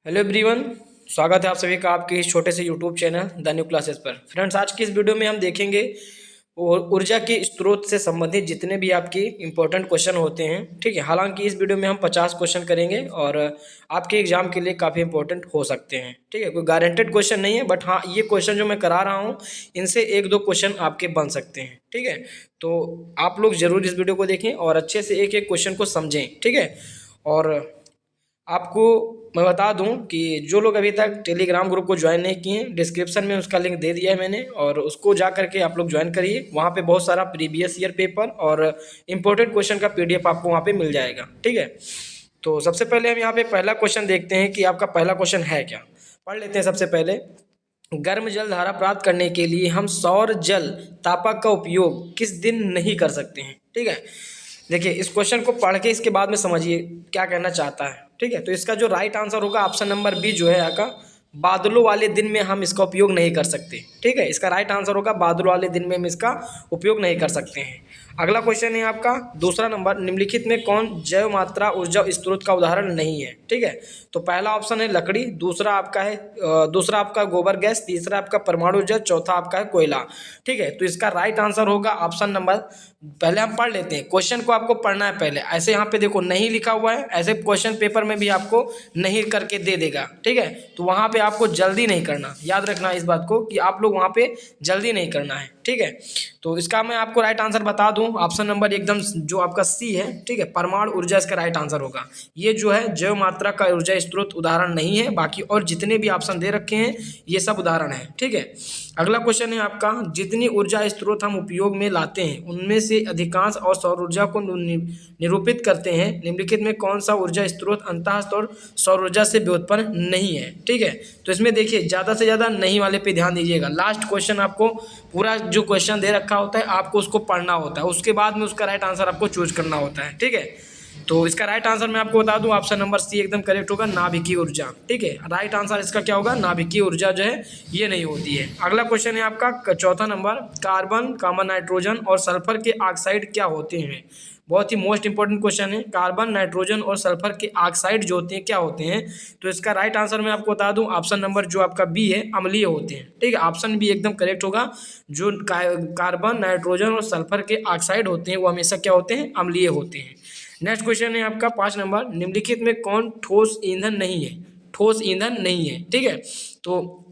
Hello everyone, स्वागत है आप सभी का आपके इस छोटे से YouTube channel the new classes पर। फ्रेंड्स, आज की इस वीडियो में हम देखेंगे और ऊर्जा के स्रोत से संबंधित जितने भी आपके इंपॉर्टेंट क्वेश्चन होते हैं। ठीक है, हालांकि इस वीडियो में हम 50 क्वेश्चन करेंगे और आपके एग्जाम के लिए काफ़ी इंपॉर्टेंट हो सकते हैं। ठीक है, कोई गारंटेड क्वेश्चन नहीं है, बट हाँ, ये क्वेश्चन जो मैं करा रहा हूँ इनसे एक दो क्वेश्चन आपके बन सकते हैं। ठीक है, तो आप लोग जरूर इस वीडियो को देखें और अच्छे से एक एक क्वेश्चन को समझें। ठीक है, और आपको मैं बता दूं कि जो लोग अभी तक टेलीग्राम ग्रुप को ज्वाइन नहीं किए हैं, डिस्क्रिप्शन में उसका लिंक दे दिया है मैंने, और उसको जा करके आप लोग ज्वाइन करिए। वहाँ पे बहुत सारा प्रीवियस ईयर पेपर और इम्पोर्टेंट क्वेश्चन का पीडीएफ आपको वहाँ पे मिल जाएगा। ठीक है, तो सबसे पहले हम यहाँ पे पहला क्वेश्चन देखते हैं कि आपका पहला क्वेश्चन है क्या। पढ़ लेते हैं। सबसे पहले, गर्म जल धारा प्राप्त करने के लिए हम सौर जल तापक का उपयोग किस दिन नहीं कर सकते हैं। ठीक है, देखिए इस क्वेश्चन को पढ़ के इसके बाद में समझिए क्या कहना चाहता है। ठीक है, तो इसका जो राइट आंसर होगा ऑप्शन नंबर बी जो है आपका, बादलों वाले दिन में हम इसका उपयोग नहीं कर सकते। ठीक है, इसका राइट आंसर होगा बादलों वाले दिन में हम इसका उपयोग नहीं कर सकते हैं। अगला क्वेश्चन है आपका दूसरा नंबर, निम्नलिखित में कौन जैव मात्रा ऊर्जा स्रोत का उदाहरण नहीं है। ठीक है, तो पहला ऑप्शन है लकड़ी, दूसरा आपका गोबर गैस, तीसरा आपका परमाणु ऊर्जा, चौथा आपका है कोयला। ठीक है, तो इसका राइट आंसर होगा ऑप्शन नंबर, पहले हम पढ़ लेते हैं क्वेश्चन को, आपको पढ़ना है पहले। ऐसे यहाँ पे देखो नहीं लिखा हुआ है, ऐसे क्वेश्चन पेपर में भी आपको नहीं करके दे देगा। ठीक है, तो वहाँ पे आपको जल्दी नहीं करना, याद रखना इस बात को कि आप लोग वहाँ पे जल्दी नहीं करना है। ठीक है, तो इसका मैं आपको राइट आंसर बता दूं, ऑप्शन नंबर एकदम जो आपका सी है। ठीक है, परमाणु ऊर्जा इसका राइट आंसर होगा। ये जो है जैव मात्रा का ऊर्जा स्रोत उदाहरण नहीं है, बाकी और जितने भी ऑप्शन दे रखे हैं ये सब उदाहरण है। ठीक है, अगला क्वेश्चन है आपका, जितनी ऊर्जा स्रोत हम उपयोग में लाते हैं उनमें से अधिकांश और सौर ऊर्जा को निरूपित करते हैं, निम्नलिखित में कौन सा ऊर्जा स्रोत अंतः सौर ऊर्जा से व्युत्पन्न नहीं है। ठीक है, तो इसमें देखिए ज़्यादा से ज़्यादा नहीं वाले पे ध्यान दीजिएगा। लास्ट क्वेश्चन आपको पूरा जो क्वेश्चन दे रखा होता है आपको उसको पढ़ना होता है, उसके बाद में उसका राइट आंसर आपको चूज करना होता है। ठीक है, तो इसका राइट आंसर मैं आपको बता दूं, ऑप्शन नंबर सी एकदम करेक्ट होगा, नाभिकीय ऊर्जा। ठीक है, राइट आंसर इसका क्या होगा, नाभिकीय ऊर्जा जो है ये नहीं होती है। अगला क्वेश्चन है आपका चौथा नंबर, कार्बन, कॉमन नाइट्रोजन और सल्फर के ऑक्साइड क्या होते हैं। बहुत ही मोस्ट इंपॉर्टेंट क्वेश्चन है, कार्बन, नाइट्रोजन और सल्फर के ऑक्साइड जो होते हैं क्या होते हैं। तो इसका राइट आंसर मैं आपको बता दूं, ऑप्शन नंबर जो आपका बी है, अम्लीय होते हैं। ठीक है, ऑप्शन बी एकदम करेक्ट होगा। जो कार्बन, नाइट्रोजन और सल्फर के ऑक्साइड होते हैं वो हमेशा क्या होते हैं, अम्लीय होते हैं। नेक्स्ट क्वेश्चन है आपका 5 नंबर, निम्नलिखित में कौन ठोस ईंधन नहीं है। ठोस ईंधन नहीं है। ठीक है, तो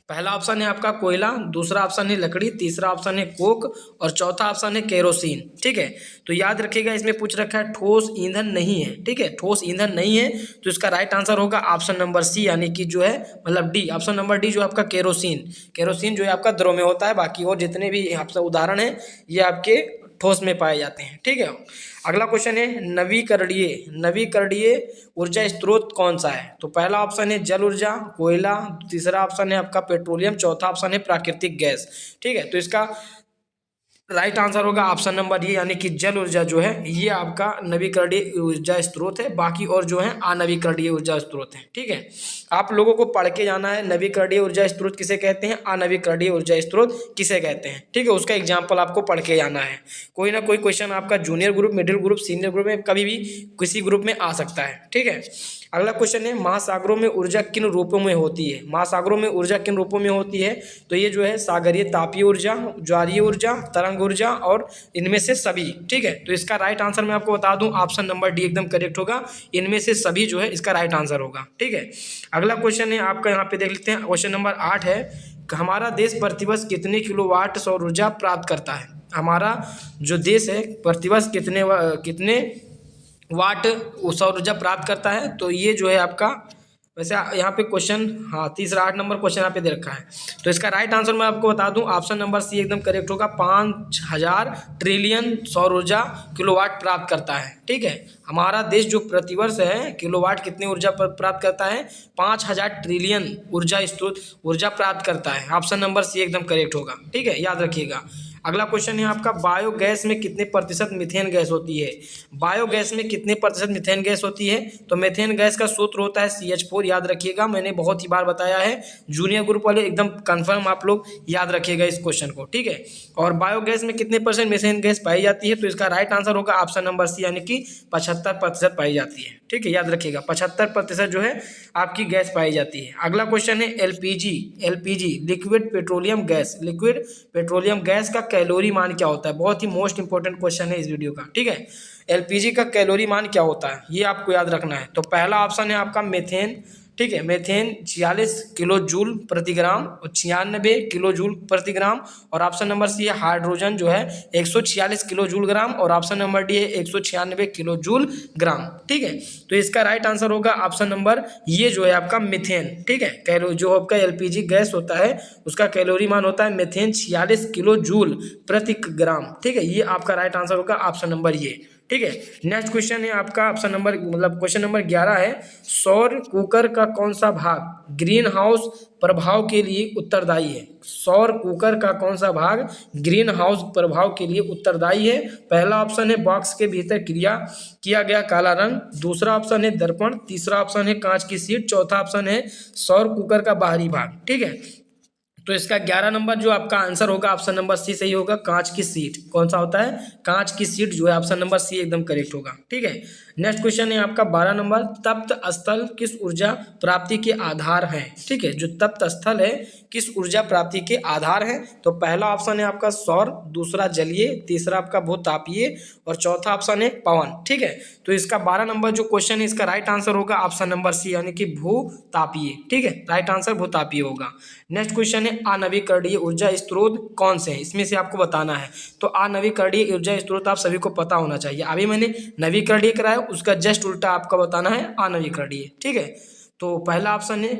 पहला ऑप्शन है आपका कोयला, दूसरा ऑप्शन है लकड़ी, तीसरा ऑप्शन है कोक और चौथा ऑप्शन है केरोसिन। ठीक है, तो याद रखिएगा इसमें पूछ रखा है ठोस ईंधन नहीं है। ठीक है, ठोस ईंधन नहीं है, तो इसका राइट आंसर होगा ऑप्शन नंबर सी, यानी कि जो है मतलब डी, ऑप्शन नंबर डी जो आपका केरोसिन। केरोसिन जो है आपका द्रव में होता है, बाकी और जितने भी आपसे उदाहरण है ये आपके ठोस में पाए जाते हैं। ठीक है, अगला क्वेश्चन है नवीकरणीय ऊर्जा स्रोत कौन सा है। तो पहला ऑप्शन है जल ऊर्जा, कोयला, तीसरा ऑप्शन है आपका पेट्रोलियम, चौथा ऑप्शन है प्राकृतिक गैस। ठीक है, तो इसका राइट आंसर होगा ऑप्शन नंबर ये, यानी कि जल ऊर्जा जो है ये आपका नवीकरणीय ऊर्जा स्रोत है, बाकी और जो है अनवीकरणीय ऊर्जा स्रोत है। ठीक है, आप लोगों को पढ़ के जाना है नवीकरणीय ऊर्जा स्रोत किसे कहते हैं, अनवीकरणीय ऊर्जा स्रोत किसे कहते हैं। ठीक है, उसका एग्जाम्पल आपको पढ़ के जाना है। कोई ना कोई क्वेश्चन आपका junior group, middle group, senior group में कभी भी किसी ग्रुप में आ सकता है। ठीक है, अगला क्वेश्चन है महासागरों में ऊर्जा किन रूपों में होती है। महासागरों में ऊर्जा किन रूपों में होती है, तो ये जो है सागरीय तापीय ऊर्जा, ज्वारीय ऊर्जा, तरंग ऊर्जा और इनमें से सभी। ठीक है, तो इसका राइट आंसर मैं आपको बता दूं, ऑप्शन नंबर डी एकदम करेक्ट होगा, इनमें से सभी जो है इसका राइट आंसर होगा। ठीक है, अगला क्वेश्चन है आपका, यहाँ पे देख लेते हैं, क्वेश्चन नंबर 8 है, हमारा देश प्रतिवर्ष कितने किलोवाट सौर ऊर्जा प्राप्त करता है। हमारा जो देश है प्रतिवर्ष कितने वाट सौर ऊर्जा प्राप्त करता है, तो ये जो है आपका, वैसे यहाँ पे क्वेश्चन, हाँ तीसरा 8 नंबर क्वेश्चन यहाँ पे दे रखा है, तो इसका राइट आंसर मैं आपको बता दूं, ऑप्शन नंबर सी एकदम करेक्ट होगा, 5000 ट्रिलियन सौर ऊर्जा किलोवाट प्राप्त करता है। ठीक है, हमारा देश जो प्रतिवर्ष है किलोवाट कितनी ऊर्जा प्राप्त करता है, 5000 ट्रिलियन ऊर्जा प्राप्त करता है। ऑप्शन नंबर सी एकदम करेक्ट होगा। ठीक है, याद रखिएगा। अगला क्वेश्चन है आपका, बायोगैस में कितने प्रतिशत मीथेन गैस होती है? बायोगैस में कितने प्रतिशत मीथेन गैस होती है? तो मीथेन गैस का सूत्र होता है CH4, याद रखिएगा, मैंने बहुत ही बार बताया है। जूनियर ग्रुप वाले एकदम कंफर्म आप लोग याद रखिएगा इस क्वेश्चन को, ठीक है। और बायोगैस में कितने परसेंट मीथेन गैस पाई जाती है? तो इसका राइट आंसर होगा ऑप्शन नंबर सी, यानी कि 75% पाई जाती है, ठीक है, याद रखिएगा 75% जो है आपकी गैस पाई जाती है। अगला क्वेश्चन है LPG liquid petroleum gas, liquid petroleum gas का कैलोरी मान क्या होता है? बहुत ही मोस्ट इंपॉर्टेंट क्वेश्चन है इस वीडियो का, ठीक है। एलपीजी का कैलोरी मान क्या होता है ये आपको याद रखना है। तो पहला ऑप्शन है आपका मेथेन, ठीक है, मेथेन 46 किलो जूल प्रति ग्राम और 96 किलो जूल प्रति ग्राम। और ऑप्शन नंबर सी है हाइड्रोजन जो है 146 किलो जूल ग्राम और ऑप्शन नंबर डी है 196 किलो जूल ग्राम, ठीक है। तो इसका राइट आंसर होगा ऑप्शन नंबर ये जो है आपका मीथेन, ठीक है। कैलो जो आपका एलपीजी गैस होता है उसका कैलोरी मान होता है मेथेन 46 किलो जूल प्रति ग्राम, ठीक है। ये आपका राइट आंसर होगा ऑप्शन नंबर ये, ठीक है। नेक्स्ट क्वेश्चन है आपका ऑप्शन नंबर क्वेश्चन नंबर 11 है, सौर कुकर का कौन सा भाग ग्रीन हाउस प्रभाव के लिए उत्तरदायी है? सौर कुकर का कौन सा भाग ग्रीन हाउस प्रभाव के लिए उत्तरदायी है? पहला ऑप्शन है बॉक्स के भीतर किया गया काला रंग, दूसरा ऑप्शन है दर्पण, तीसरा ऑप्शन है कांच की सीट, चौथा ऑप्शन है सौर कुकर का बाहरी भाग, ठीक है। तो इसका 11 नंबर जो आपका आंसर होगा ऑप्शन नंबर सी सही होगा, कांच की सीट। कौन सा होता है? कांच की सीट जो है ऑप्शन नंबर सी एकदम करेक्ट होगा, ठीक है। नेक्स्ट क्वेश्चन है आपका 12 नंबर, तप्त स्थल किस ऊर्जा प्राप्ति के आधार है? ठीक है, जो तप्त स्थल है किस ऊर्जा प्राप्ति के आधार है? तो पहला ऑप्शन है आपका सौर, दूसरा जलीय, तीसरा आपका भूतापीय और चौथा ऑप्शन है पवन, ठीक है। तो इसका 12 नंबर जो क्वेश्चन है इसका राइट आंसर होगा ऑप्शन नंबर सी, यानी कि भूतापीय, ठीक है, राइट आंसर भूतापीय होगा। नेक्स्ट क्वेश्चन है अनवीकरणीय ऊर्जा स्रोत कौन से हैं? इसमें से आपको बताना है। तो अनवीकरणीय ऊर्जा स्रोत आप सभी को पता होना चाहिए। अभी मैंने नवीकरणीय कराया, उसका जस्ट उल्टा आपका बताना है अनवीकरणीय, ठीक है। तो पहला ऑप्शन है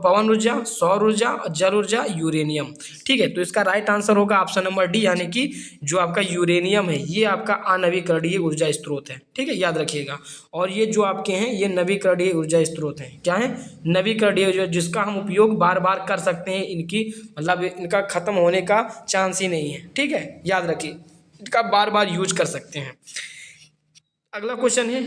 पवन ऊर्जा, सौर ऊर्जा, जल ऊर्जा, यूरेनियम, ठीक है। तो इसका राइट आंसर होगा ऑप्शन नंबर डी, यानी कि जो आपका यूरेनियम है ये आपका अनवीकरणीय ऊर्जा स्रोत है, ठीक है, याद रखिएगा। और ये जो आपके हैं ये नवीकरणीय ऊर्जा स्रोत हैं। क्या है? नवीकरणीय ऊर्जा, जिसका हम उपयोग बार बार कर सकते हैं, इनकी मतलब इनका खत्म होने का चांस ही नहीं है, ठीक है, याद रखिए, इनका बार बार यूज कर सकते हैं। अगला क्वेश्चन है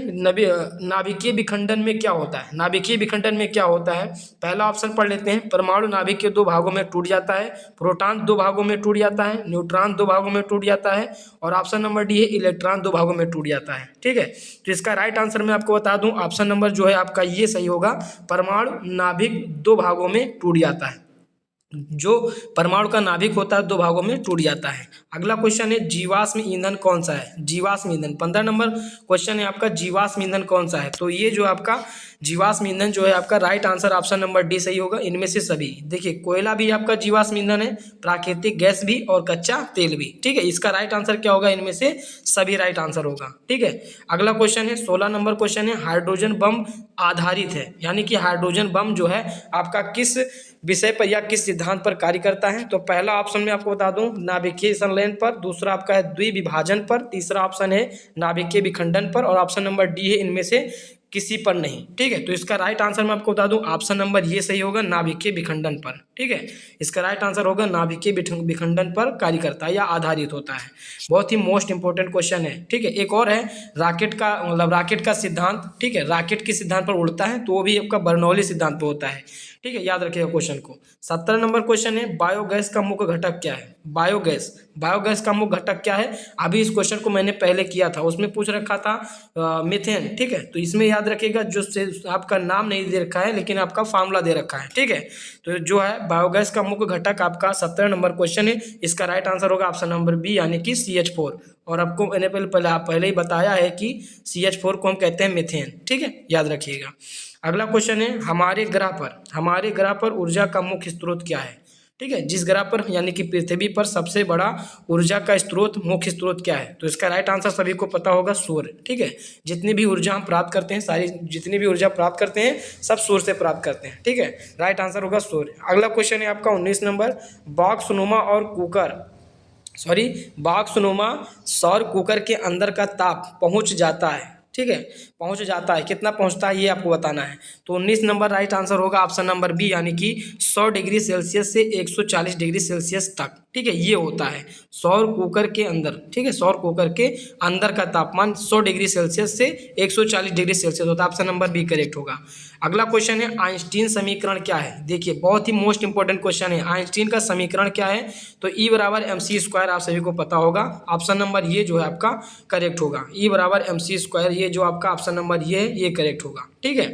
नाभिकीय विखंडन में क्या होता है? नाभिकीय विखंडन में क्या होता है? पहला ऑप्शन पढ़ लेते हैं, परमाणु नाभिक के 2 भागों में टूट जाता है, प्रोटॉन 2 भागों में टूट जाता है, न्यूट्रॉन 2 भागों में टूट जाता है और ऑप्शन नंबर डी है इलेक्ट्रॉन 2 भागों में टूट जाता है, ठीक है। तो इसका राइट आंसर मैं आपको बता दूं, ऑप्शन नंबर जो है आपका ये सही होगा, परमाणु नाभिक 2 भागों में टूट जाता है। जो परमाणु का नाभिक होता है 2 भागों में टूट जाता है। अगला क्वेश्चन है जीवाश्म ईंधन कौन सा है? जीवाश्म ईंधन 15 नंबर क्वेश्चन है आपका, जीवाश्म ईंधन कौन सा है? तो ये जो आपका जीवाश्म ईंधन जो है आपका right answer option number D सही होगा, इनमें से सभी। देखिए कोयला भी आपका जीवाश्म ईंधन है, प्राकृतिक गैस भी और कच्चा तेल भी, ठीक है। इसका राइट आंसर क्या होगा? इनमें से सभी राइट आंसर होगा, ठीक है। अगला क्वेश्चन है 16 नंबर क्वेश्चन है, हाइड्रोजन बम आधारित है, यानी कि हाइड्रोजन बम जो है आपका किस विषय पर या किस सिद्धांत पर कार्य करता है? तो पहला ऑप्शन में आपको बता दूं नाभिकीय संलयन पर, दूसरा आपका है द्विविभाजन पर, तीसरा ऑप्शन है नाभिकीय विखंडन पर और ऑप्शन नंबर डी है इनमें से किसी पर नहीं, ठीक है। तो इसका राइट आंसर मैं आपको बता दूं ऑप्शन नंबर ये सही होगा, नाभिकीय विखंडन पर, ठीक है। इसका राइट आंसर होगा नाभिकीय विखंडन पर कार्य करता है या आधारित होता है। बहुत ही मोस्ट इंपॉर्टेंट क्वेश्चन है, ठीक है। एक और है रॉकेट का, मतलब रॉकेट का सिद्धांत, ठीक है, रॉकेट के सिद्धांत पर उड़ता है तो वो भी आपका बर्नौली सिद्धांत पर होता है, ठीक है, याद रखिएगा क्वेश्चन को। 17 नंबर क्वेश्चन है बायोगैस का मुख्य घटक क्या है? बायोगैस का मुख्य घटक क्या है? अभी इस क्वेश्चन को मैंने पहले किया था, उसमें पूछ रखा था मीथेन, ठीक है। तो इसमें याद रखिएगा जो आपका नाम नहीं दे रखा है लेकिन आपका फार्मूला दे रखा है, ठीक है। तो जो है बायोगैस का मुख्य घटक आपका 17 नंबर क्वेश्चन है, इसका राइट आंसर होगा ऑप्शन नंबर बी, यानी कि CH4। और आपको मैंने पहले ही बताया है कि CH4 को हम कहते हैं मीथेन, ठीक है, याद रखिएगा। अगला क्वेश्चन है हमारे ग्रह पर ऊर्जा का मुख्य स्रोत क्या है? ठीक है, जिस ग्रह पर यानी कि पृथ्वी पर सबसे बड़ा ऊर्जा का स्रोत, मुख्य स्रोत क्या है? तो इसका राइट आंसर सभी को पता होगा, सूर्य, ठीक है। जितनी भी ऊर्जा हम प्राप्त करते हैं, जितनी भी ऊर्जा प्राप्त करते हैं सब सूर्य से प्राप्त करते हैं, ठीक है, राइट आंसर होगा सूर्य। अगला क्वेश्चन है आपका 19 नंबर, बॉक्सनुमा सौर कुकर के अंदर का ताप पहुंच जाता है, ठीक है, पहुंच जाता है, कितना पहुंचता है ये आपको बताना है। तो 19 नंबर राइट आंसर होगा ऑप्शन नंबर बी, यानी कि 100 डिग्री सेल्सियस से 140 डिग्री सेल्सियस तक, ठीक है, ये होता है सौर कुकर के अंदर, ठीक है, सौर कुकर के अंदर का तापमान 100 डिग्री सेल्सियस से 140 डिग्री सेल्सियस होता है। ऑप्शन नंबर बी करेक्ट होगा। अगला क्वेश्चन है आइंस्टीन समीकरण क्या है। देखिए बहुत ही मोस्ट इंपॉर्टेंट क्वेश्चन है, आइंस्टीन का समीकरण क्या है। तो E बराबर mc² आप सभी को पता होगा, ऑप्शन नंबर ये जो है आपका करेक्ट होगा। E बराबर mc², ये जो आपका ऑप्शन नंबर ये है, ये करेक्ट होगा, ठीक है।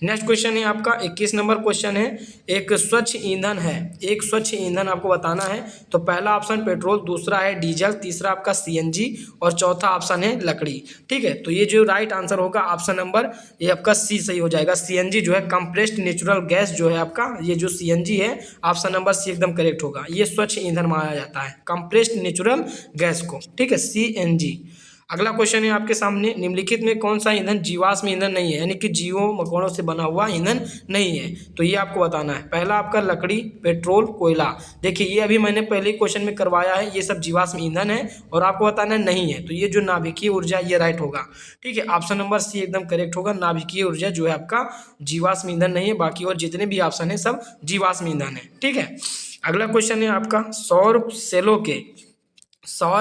नेक्स्ट क्वेश्चन है आपका 21 नंबर क्वेश्चन है, एक स्वच्छ ईंधन है, एक स्वच्छ ईंधन आपको बताना है। तो पहला ऑप्शन पेट्रोल, दूसरा है डीजल, तीसरा आपका CNG और चौथा ऑप्शन है लकड़ी, ठीक है। तो ये जो राइट आंसर होगा ऑप्शन नंबर ये आपका सी सही हो जाएगा। CNG जो है कंप्रेस्ड नेचुरल गैस जो है आपका, ये जो CNG है ऑप्शन नंबर सी एकदम करेक्ट होगा। ये स्वच्छ ईंधन माना जाता है कंप्रेस्ड नेचुरल गैस को, ठीक है, CNG। अगला क्वेश्चन है आपके सामने, निम्नलिखित में कौन सा ईंधन जीवाश्म ईंधन नहीं है, यानी कि जीवों मकोड़ों से बना हुआ ईंधन नहीं है। तो ये आपको बताना है। पहला आपका लकड़ी, पेट्रोल, कोयला। देखिए ये अभी मैंने पहले क्वेश्चन में करवाया है, ये सब जीवाश्म ईंधन है और आपको बताना नहीं है। तो ये जो नाभिकीय ऊर्जा ये राइट होगा, ठीक है, ऑप्शन नंबर सी एकदम करेक्ट होगा। नाभिकीय ऊर्जा जो है आपका जीवाश्म ईंधन नहीं है, बाकी और जितने भी ऑप्शन है सब जीवाश्म ईंधन है, ठीक है। अगला क्वेश्चन है आपका सौर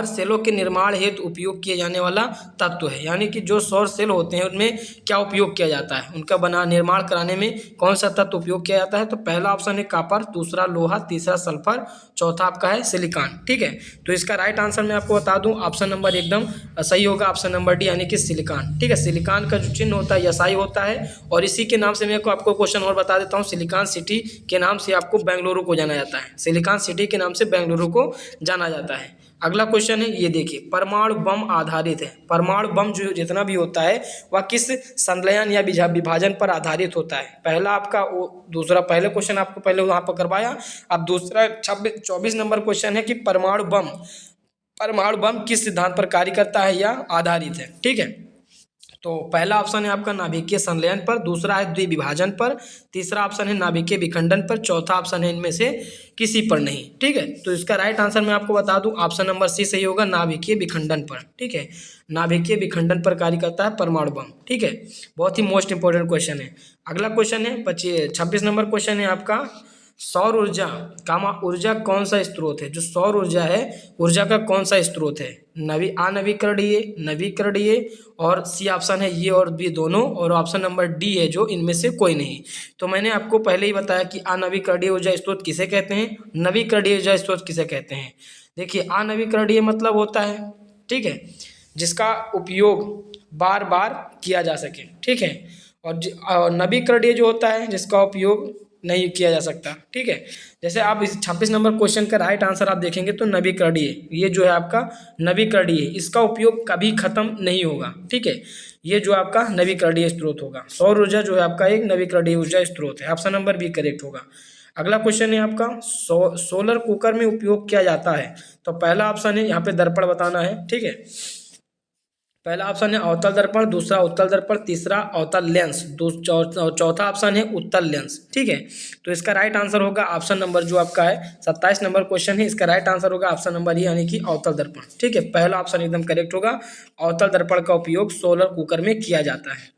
सेलों के निर्माण हेतु उपयोग किए जाने वाला तत्व है, यानी कि जो सौर सेल होते हैं उनमें क्या उपयोग किया जाता है, उनका निर्माण कराने में कौन सा तत्व उपयोग किया जाता है। तो पहला ऑप्शन है कॉपर, दूसरा लोहा, तीसरा सल्फर, चौथा आपका है सिलिकॉन, ठीक है। तो इसका राइट आंसर मैं आपको बता दूं, ऑप्शन नंबर एकदम सही होगा, ऑप्शन नंबर डी, यानी कि सिलिकॉन, ठीक है। सिलिकॉन का जो चिन्ह होता है SI होता है और इसी के नाम से मैं आपको क्वेश्चन और बता देता हूँ, सिलिकॉन सिटी के नाम से आपको बेंगलुरु को जाना जाता है, सिलिकॉन सिटी के नाम से बेंगलुरु को जाना जाता है। अगला क्वेश्चन है ये देखिए, परमाणु बम आधारित है। परमाणु बम जो जितना भी होता है वह किस संलयन या विभाजन पर आधारित होता है। पहला आपका दूसरा, पहले क्वेश्चन आपको पहले वहाँ पर करवाया, अब दूसरा 24 नंबर क्वेश्चन है कि परमाणु बम किस सिद्धांत पर कार्य करता है या आधारित है, ठीक है। तो पहला ऑप्शन है आपका नाभिकीय संलयन पर, दूसरा है द्विविभाजन पर, तीसरा ऑप्शन है नाभिकीय विखंडन पर, चौथा ऑप्शन है इनमें से किसी पर नहीं, ठीक है। तो इसका राइट आंसर मैं आपको बता दूं, ऑप्शन नंबर सी सही होगा, नाभिकीय विखंडन पर, ठीक है। नाभिकीय विखंडन पर कार्य करता है परमाणु बम, ठीक है। बहुत ही मोस्ट इंपॉर्टेंट क्वेश्चन है। अगला क्वेश्चन है 26 नंबर क्वेश्चन है आपका, सौर ऊर्जा कौन सा स्रोत है। जो सौर ऊर्जा है, ऊर्जा का कौन सा स्रोत है, अनवीकरणीय, नवीकरणीय और सी ऑप्शन है ये और बी दोनों, और ऑप्शन नंबर डी है जो इनमें से कोई नहीं। तो मैंने आपको पहले ही बताया कि अनवीकरणीय ऊर्जा स्रोत किसे कहते हैं, नवीकरणीय ऊर्जा स्रोत किसे कहते हैं। देखिए अनवीकरणीय मतलब होता है, ठीक है, जिसका उपयोग बार बार किया जा सके, ठीक है, और नवीकरणीय जो होता है जिसका उपयोग नहीं किया जा सकता, ठीक है। जैसे आप इस 26 नंबर क्वेश्चन का राइट आंसर आप देखेंगे तो नवीकरणीय, ये जो है आपका नवीकरणीय, इसका उपयोग कभी खत्म नहीं होगा, ठीक है। ये जो आपका नवीकरणीय स्रोत होगा, सौर ऊर्जा जो है आपका एक नवीकरणीय ऊर्जा स्रोत है, ऑप्शन नंबर बी करेक्ट होगा। अगला क्वेश्चन है आपका, सोलर कुकर में उपयोग किया जाता है। तो पहला ऑप्शन है यहाँ पे दर्पण बताना है, ठीक है। पहला ऑप्शन है अवतल दर्पण, दूसरा उत्तल दर्पण, तीसरा अवतल लेंस, चौथा ऑप्शन है उत्तल लेंस, ठीक है। तो इसका राइट आंसर होगा ऑप्शन नंबर जो आपका है 27 नंबर क्वेश्चन है, इसका राइट आंसर होगा ऑप्शन नंबर यानी कि अवतल दर्पण, ठीक है। पहला ऑप्शन एकदम करेक्ट होगा, अवतल दर्पण का उपयोग सोलर कुकर में किया जाता है।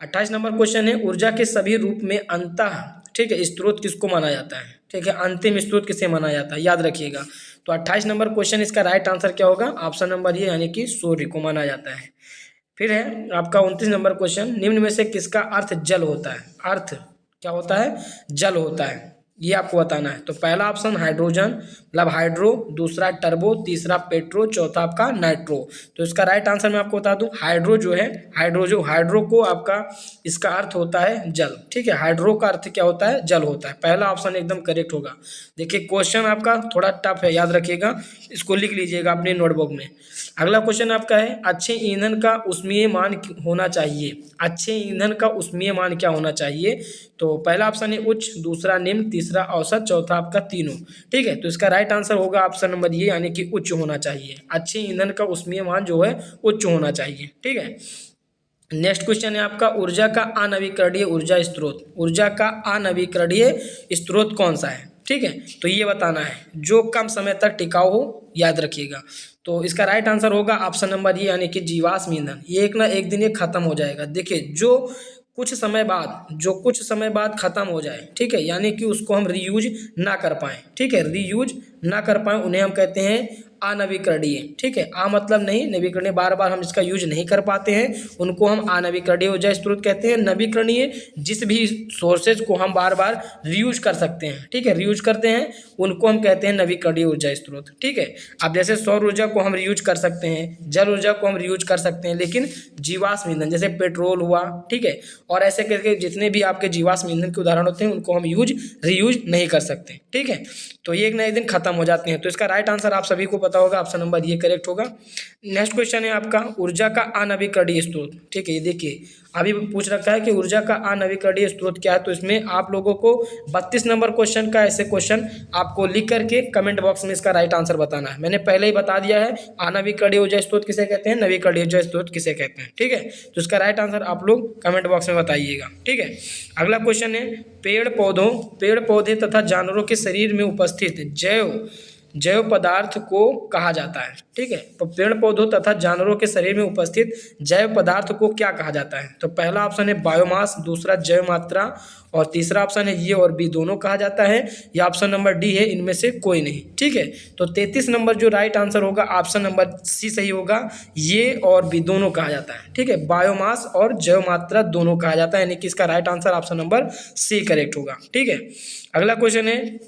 28 नंबर क्वेश्चन है, ऊर्जा के सभी रूप में अंतः, ठीक है, स्रोत किसको माना जाता है, ठीक है, अंतिम स्रोत किसे माना जाता है, याद रखिएगा। तो 28 नंबर क्वेश्चन इसका राइट आंसर क्या होगा, ऑप्शन नंबर ये यानी कि सूर्य को माना जाता है। फिर है आपका 29 नंबर क्वेश्चन, निम्न में से किसका अर्थ जल होता है। अर्थ क्या होता है, जल होता है, ये आपको बताना है। तो पहला ऑप्शन हाइड्रोजन मतलब हाइड्रो, दूसरा टर्बो, तीसरा पेट्रो, चौथा आपका नाइट्रो। तो इसका राइट आंसर मैं आपको बता दूं, हाइड्रो जो है, हाइड्रो को आपका इसका अर्थ होता है जल, ठीक है। हाइड्रो का अर्थ क्या होता है, जल होता है। पहला ऑप्शन एकदम करेक्ट होगा। देखिए क्वेश्चन आपका थोड़ा टफ है, याद रखिएगा, इसको लिख लीजिएगा अपने नोटबुक में। अगला क्वेश्चन आपका है, अच्छे ईंधन का ऊष्मीय मान होना चाहिए। अच्छे ईंधन का ऊष्मीय मान क्या होना चाहिए। तो पहला ऑप्शन है उच्च, दूसरा निम्न, तीसरा औसत, चौथा आपका तीनों, ठीक है। तो इसका राइट आंसर होगा ऑप्शन नंबर ये यानी कि उच्च होना चाहिए। अच्छे ईंधन का ऊष्मीय मान जो है उच्च होना चाहिए, ठीक है। नेक्स्ट क्वेश्चन है आपका, ऊर्जा का अनवीकरणीय ऊर्जा स्रोत। ऊर्जा का अनवीकरणीय स्रोत कौन सा है, ठीक है। तो ये बताना है जो कम समय तक टिकाऊ हो, याद रखिएगा। तो इसका राइट आंसर होगा ऑप्शन नंबर ये, यानी कि जीवाश्म ईंधन। ये एक ना एक दिन ये खत्म हो जाएगा। देखिए जो कुछ समय बाद खत्म हो जाए, ठीक है, यानी कि उसको हम रीयूज ना कर पाएँ, ठीक है, रीयूज ना कर पाएँ, उन्हें हम कहते हैं अनवीकरणीय, ठीक है। मतलब नहीं नवीकरणीय, बार बार हम इसका यूज नहीं कर पाते हैं, उनको हम अनवीकरणीय ऊर्जा स्रोत कहते हैं। नवीकरणीय जिस भी सोर्सेज को हम बार बार रीयूज कर सकते हैं, ठीक है, रीयूज करते हैं, उनको हम कहते हैं नवीकरणीय ऊर्जा स्रोत, ठीक है। अब जैसे सौर ऊर्जा को हम रीयूज कर सकते हैं, जल ऊर्जा को हम रीयूज कर सकते हैं, लेकिन जीवाश्म ईंधन जैसे पेट्रोल हुआ, ठीक है, और ऐसे करके जितने भी आपके जीवाश्म ईंधन के उदाहरण होते हैं उनको हम रीयूज नहीं कर सकते, ठीक है। तो ये एक ना एक दिन खत्म हो जाते हैं। तो इसका राइट आंसर आप सभी को पता होगा, ऑप्शन नंबर ये करेक्ट होगा। नेक्स्ट क्वेश्चन है आपका ऊर्जा का अनवीकरणीय स्रोत, ठीक है। ये देखिए अभी पूछ रखा है कि ऊर्जा का अनवीकरणीय स्रोत क्या है, तो इसमें आप लोगों को 32 नंबर क्वेश्चन का ऐसे क्वेश्चन आपको लिख करके कमेंट बॉक्स में इसका राइट आंसर बताना है। मैंने पहले ही बता दिया है अनवीकरणीय ऊर्जा स्रोत किसे कहते हैं, नवीकरणीय ऊर्जा स्रोत किसे कहते हैं, ठीक है। तो इसका राइट आंसर आप लोग कमेंट बॉक्स में बताइएगा, ठीक है। अगला क्वेश्चन है पेड़ पौधे तथा जानवरों के शरीर में उपस्थित जैव पदार्थ को कहा जाता है, ठीक है। तो पेड़ पौधों तथा जानवरों के शरीर में उपस्थित जैव पदार्थ को क्या कहा जाता है। तो पहला ऑप्शन है बायोमास, दूसरा जैव मात्रा, और तीसरा ऑप्शन है ये और बी दोनों कहा जाता है, या ऑप्शन नंबर डी है इनमें से कोई नहीं, ठीक है। तो 33 नंबर जो राइट आंसर होगा ऑप्शन नंबर सी सही होगा, ये और बी दोनों कहा जाता है, ठीक है। बायोमास और जैव मात्रा दोनों कहा जाता है, यानी कि इसका right answer option number C correct होगा, ठीक है। अगला क्वेश्चन है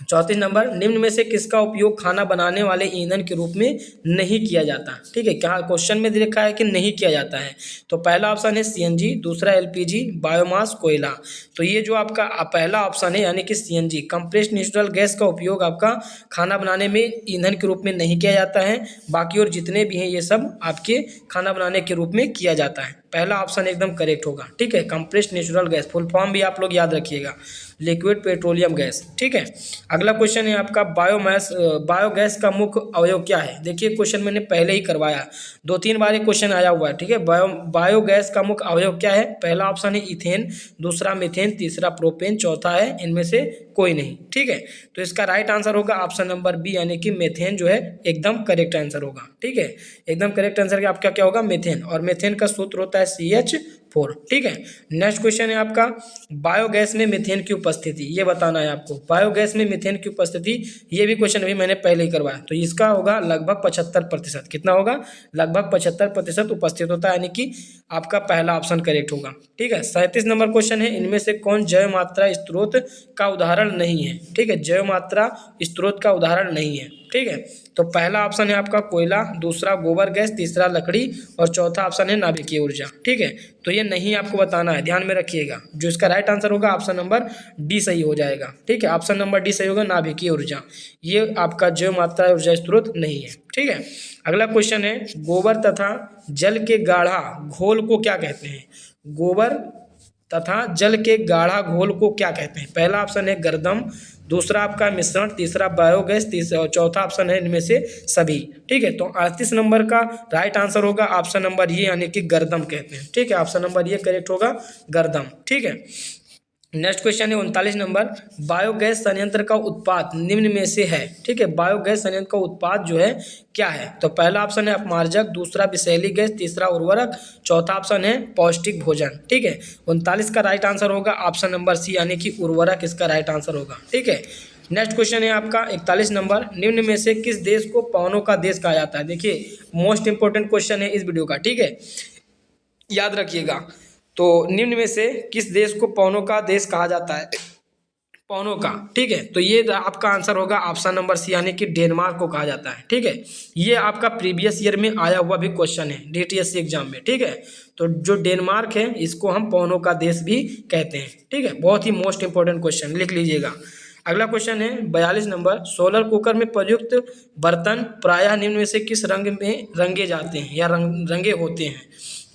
34 नंबर, निम्न में से किसका उपयोग खाना बनाने वाले ईंधन के रूप में नहीं किया जाता, ठीक है। क्या क्वेश्चन में लिखा है कि नहीं किया जाता है। तो पहला ऑप्शन है सीएनजी, दूसरा एलपीजी, बायोमास, कोयला। तो ये जो आपका पहला ऑप्शन है यानी कि सीएनजी कंप्रेस्ड नेचुरल गैस का उपयोग आपका खाना बनाने में ईंधन के रूप में नहीं किया जाता है, बाकी और जितने भी हैं ये सब आपके खाना बनाने के रूप में किया जाता है। पहला ऑप्शन एकदम करेक्ट होगा, ठीक है। Compressed natural gas full form भी आप लोग याद रखिएगा, लिक्विड पेट्रोलियम गैस, ठीक है। अगला क्वेश्चन है आपका बायोगैस का मुख्य अवयव क्या है। देखिए क्वेश्चन मैंने पहले ही करवाया, 2-3 बार ये क्वेश्चन आया हुआ है, ठीक है। बायोगैस का मुख्य अवयव क्या है। पहला ऑप्शन है इथेन, दूसरा मीथेन, तीसरा प्रोपेन, चौथा है इनमें से कोई नहीं, ठीक है। तो इसका राइट आंसर होगा ऑप्शन नंबर बी, यानी कि मेथेन जो है एकदम करेक्ट आंसर होगा, ठीक है। एकदम करेक्ट आंसर आपका क्या होगा, मेथेन, और मेथेन का सूत्र होता है CH4, ठीक है। नेक्स्ट क्वेश्चन है आपका बायोगैस में मीथेन की उपस्थिति, ये बताना है आपको। बायोगैस में मीथेन की उपस्थिति, ये भी क्वेश्चन अभी मैंने पहले ही करवाया, तो इसका होगा लगभग 75%। कितना होगा, लगभग 75% उपस्थित होता है, यानी कि आपका पहला ऑप्शन करेक्ट होगा, ठीक है। 37 नंबर क्वेश्चन है, इनमें से कौन जैव मात्रा स्रोत का उदाहरण नहीं है, ठीक है। जैव मात्रा स्रोत का उदाहरण नहीं है, ठीक है। तो पहला ऑप्शन है आपका कोयला, दूसरा गोबर गैस, तीसरा लकड़ी, और चौथा ऑप्शन है नाभिकीय ऊर्जा, ठीक है। तो ये नहीं आपको बताना है, ध्यान में रखिएगा। जो इसका राइट आंसर होगा ऑप्शन नंबर डी सही हो जाएगा, ठीक है। ऑप्शन नंबर डी सही होगा, नाभिकीय ऊर्जा, ये आपका जैव मात्रा ऊर्जा स्रोत नहीं है, ठीक है। अगला क्वेश्चन है गोबर तथा जल के गाढ़ा घोल को क्या कहते हैं। गोबर तथा जल के गाढ़ा घोल को क्या कहते हैं। पहला ऑप्शन है गर्दम, दूसरा आपका मिश्रण, तीसरा बायोगैस, तीसरा चौथा ऑप्शन है इनमें से सभी, ठीक है। तो 38 नंबर का राइट आंसर होगा ऑप्शन नंबर ये, यानी कि गर्दम कहते हैं, ठीक है। ऑप्शन नंबर ये करेक्ट होगा, गर्दम, ठीक है। नेक्स्ट क्वेश्चन है 39 नंबर, बायोगैस संयंत्र का उत्पाद निम्न में से है, ठीक है। बायोगैस संयंत्र का उत्पाद जो है क्या है। तो पहला ऑप्शन है अपमार्जक, दूसरा विषैली गैस, तीसरा उर्वरक, चौथा ऑप्शन है पौष्टिक भोजन, ठीक है। 39 का राइट आंसर होगा ऑप्शन नंबर सी, यानी कि उर्वरक इसका राइट आंसर होगा, ठीक है। नेक्स्ट क्वेश्चन है आपका 41 नंबर, निम्न में से किस देश को पवनों का देश कहा जाता है। देखिए मोस्ट इंपॉर्टेंट क्वेश्चन है इस वीडियो का, ठीक है, याद रखिएगा। तो निम्न में से किस देश को पवनों का देश कहा जाता है, पवनों का, ठीक है। तो ये आपका आंसर होगा ऑप्शन नंबर सी, यानी कि डेनमार्क को कहा जाता है, ठीक है। ये आपका प्रीवियस ईयर में आया हुआ भी क्वेश्चन है DTSC एग्जाम में, ठीक है। तो जो डेनमार्क है इसको हम पवनों का देश भी कहते हैं, ठीक है। बहुत ही मोस्ट इंपॉर्टेंट क्वेश्चन, लिख लीजिएगा। अगला क्वेश्चन है 42 नंबर, सोलर कुकर में प्रयुक्त बर्तन प्रायः निम्न में से किस रंग में रंगे जाते हैं या रंगे होते हैं।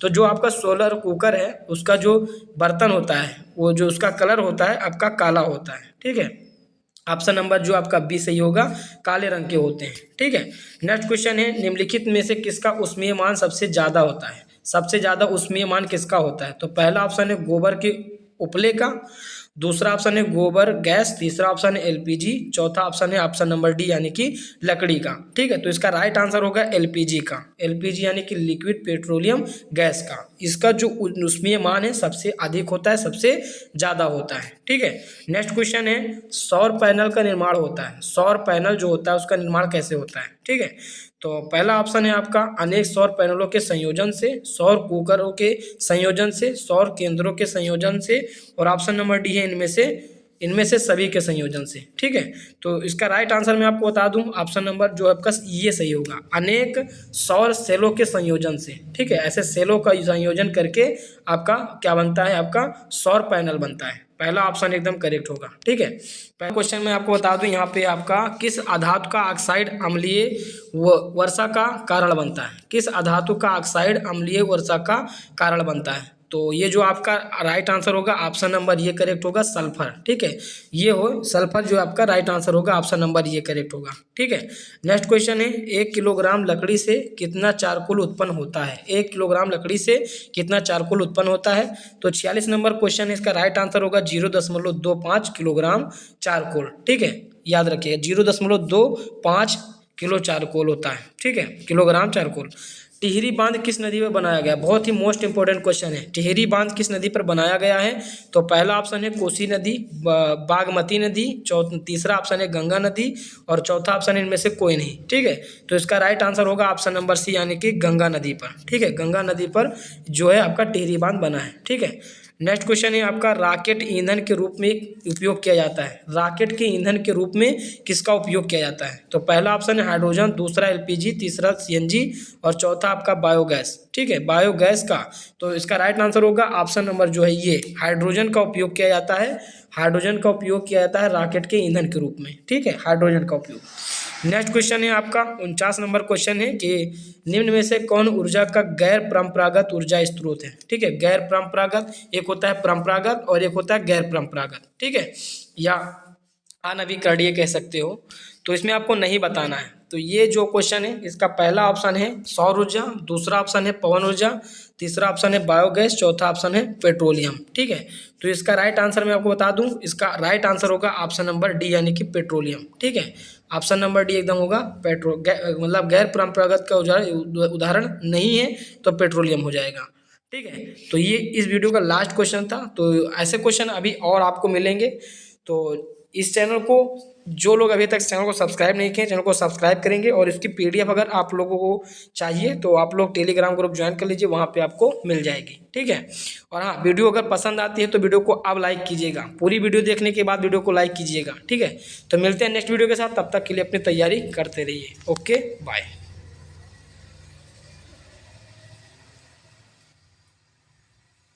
तो जो आपका सोलर कुकर है उसका जो बर्तन होता है वो जो उसका कलर होता है आपका काला होता है, ठीक है। ऑप्शन नंबर जो आपका बी सही होगा, काले रंग के होते हैं, ठीक है। नेक्स्ट क्वेश्चन है निम्नलिखित में से किसका ऊष्मीय मान सबसे ज़्यादा होता है। सबसे ज़्यादा ऊष्मीय मान किसका होता है। तो पहला ऑप्शन है गोबर के उपले का, दूसरा ऑप्शन है गोबर गैस, तीसरा ऑप्शन है एलपीजी, चौथा ऑप्शन है ऑप्शन नंबर डी यानी कि लकड़ी का। ठीक है, तो इसका राइट आंसर होगा एलपीजी का। एलपीजी यानी कि लिक्विड पेट्रोलियम गैस का। इसका जो ऊष्मीय मान है सबसे अधिक होता है, सबसे ज़्यादा होता है। ठीक है, नेक्स्ट क्वेश्चन है सौर पैनल का निर्माण होता है। सौर पैनल जो होता है उसका निर्माण कैसे होता है? ठीक है, तो पहला ऑप्शन है आपका अनेक सौर पैनलों के संयोजन से, सौर कुकरों के संयोजन से, सौर केंद्रों के संयोजन से, और ऑप्शन नंबर डी है इनमें से सभी के संयोजन से। ठीक है, तो इसका राइट आंसर मैं आपको बता दूं, ऑप्शन नंबर जो आपका ये सही होगा, अनेक सौर सेलों के संयोजन से। ठीक है, ऐसे सेलों का संयोजन करके आपका क्या बनता है? आपका सौर पैनल बनता है। पहला ऑप्शन एकदम करेक्ट होगा। ठीक है, पहला क्वेश्चन मैं आपको बता दूं, यहाँ पे आपका किस अधातु का ऑक्साइड अम्लीय वर्षा का कारण बनता है? किस अधातु का ऑक्साइड अम्लीय वर्षा का कारण बनता है? तो ये जो आपका राइट आंसर होगा ऑप्शन नंबर ये करेक्ट होगा, सल्फर। ठीक है, ये हो सल्फर जो आपका राइट आंसर होगा, ऑप्शन नंबर ये करेक्ट होगा। ठीक है, नेक्स्ट क्वेश्चन है 1 किलोग्राम लकड़ी से कितना चारकोल उत्पन्न होता है? 1 किलोग्राम लकड़ी से कितना चारकोल उत्पन्न होता है? तो 46 नंबर क्वेश्चन है, इसका राइट आंसर होगा 0.25 किलोग्राम चारकोल। ठीक है, याद रखिएगा 0.25 किलो चारकोल होता है। ठीक है, किलोग्राम चारकोल। टिहरी बांध किस नदी में बनाया गया? बहुत ही मोस्ट इंपॉर्टेंट क्वेश्चन है। टिहरी बांध किस नदी पर बनाया गया है? तो पहला ऑप्शन है कोसी नदी, बागमती नदी, तीसरा ऑप्शन है गंगा नदी, और चौथा ऑप्शन है इनमें से कोई नहीं। ठीक है, तो इसका राइट आंसर होगा ऑप्शन नंबर सी यानी कि गंगा नदी पर। ठीक है, गंगा नदी पर जो है आपका टिहरी बांध बना है। ठीक है, नेक्स्ट क्वेश्चन है आपका राकेट ईंधन के रूप में उपयोग किया जाता है। राकेट के ईंधन के रूप में किसका उपयोग किया जाता है? तो पहला ऑप्शन है हाइड्रोजन, दूसरा एलपीजी, तीसरा सीएनजी, और चौथा आपका बायोगैस। ठीक है, बायोगैस का। तो इसका राइट आंसर होगा ऑप्शन नंबर जो है ये, हाइड्रोजन का उपयोग किया जाता है। हाइड्रोजन का उपयोग किया जाता है राकेट के ईंधन के रूप में। ठीक है, हाइड्रोजन का उपयोग। नेक्स्ट क्वेश्चन है आपका 49 नंबर क्वेश्चन है कि निम्न में से कौन ऊर्जा का गैर परंपरागत ऊर्जा स्रोत है? ठीक है, गैर परंपरागत, एक होता है परंपरागत और एक होता है गैर परंपरागत। ठीक है, या अनवीकरणीय कह सकते हो। तो इसमें आपको नहीं बताना है। तो ये जो क्वेश्चन है इसका पहला ऑप्शन है सौर ऊर्जा, दूसरा ऑप्शन है पवन ऊर्जा, तीसरा ऑप्शन है बायोगैस, चौथा ऑप्शन है पेट्रोलियम। ठीक है, तो इसका राइट आंसर मैं आपको बता दूं, इसका राइट आंसर होगा ऑप्शन नंबर डी यानी कि पेट्रोलियम। ठीक है, ऑप्शन नंबर डी एकदम होगा मतलब गैर परंपरागत का उदाहरण नहीं है तो पेट्रोलियम हो जाएगा। ठीक है, तो ये इस वीडियो का लास्ट क्वेश्चन था। तो ऐसे क्वेश्चन अभी और आपको मिलेंगे। तो इस चैनल को जो लोग अभी तक चैनल को सब्सक्राइब नहीं किए, चैनल को सब्सक्राइब करेंगे, और इसकी पीडीएफ अगर आप लोगों को चाहिए तो आप लोग टेलीग्राम ग्रुप ज्वाइन कर लीजिए, वहाँ पे आपको मिल जाएगी। ठीक है, और हाँ, वीडियो अगर पसंद आती है तो वीडियो को आप लाइक कीजिएगा। पूरी वीडियो देखने के बाद वीडियो को लाइक कीजिएगा। ठीक है, तो मिलते हैं नेक्स्ट वीडियो के साथ, तब तक के लिए अपनी तैयारी करते रहिए। Okay, bye.